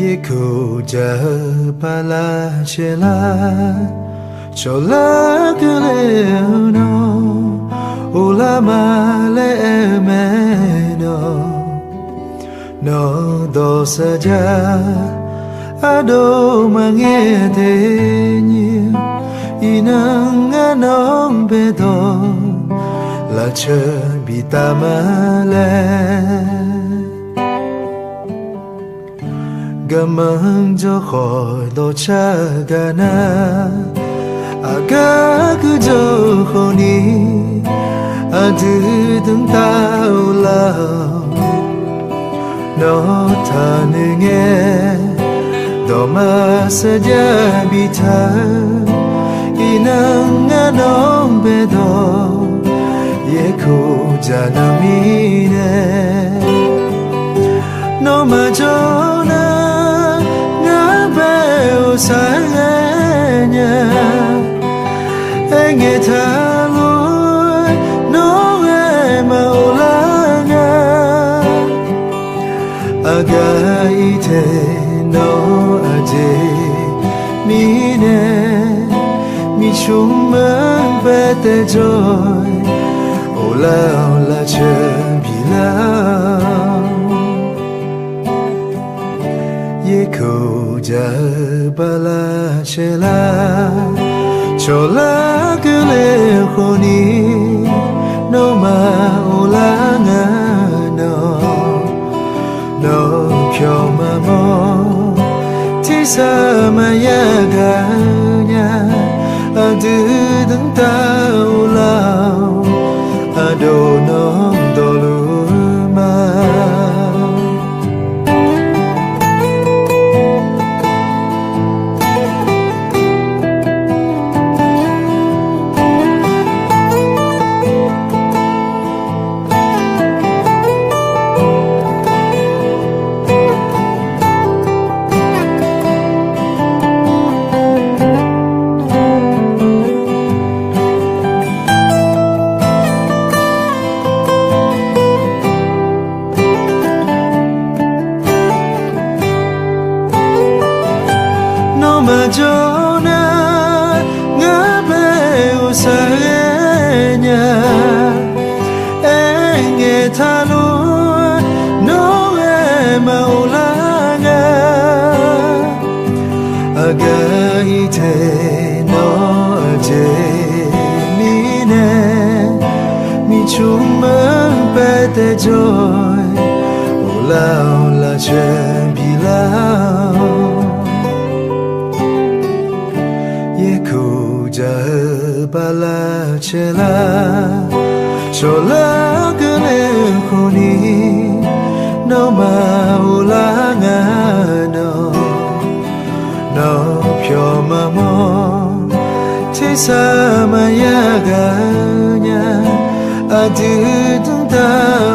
ye ko ja pala chela chola kale no ola male me no no do sa ja ado mange de ni inang anong bedo la che bitamale gamang jo khoi do cha gana aga ku jo khoni adu dung tao la no ta nge do ma sa ja bi tha inang anong be do ye ku ja na mi ne no ma jo Sanya Enge taloi no e maulanga Agaite no aje mine mi shumang bete joy Ola ola chambila Ye ko ja bala chela chola kale khoni no ma ulanga no no pyo ma mo ti sa ma ya ga nya adu dang ta ula ado no do lu ma Majona ngabe usanya enge thalu no e maulanga agaite no aje mine mi chuma pete joy ola ola chambila bala chela chola kale khoni no ma ulanga no no pyo ma mo ti sa ma ya ga nya adu dung ta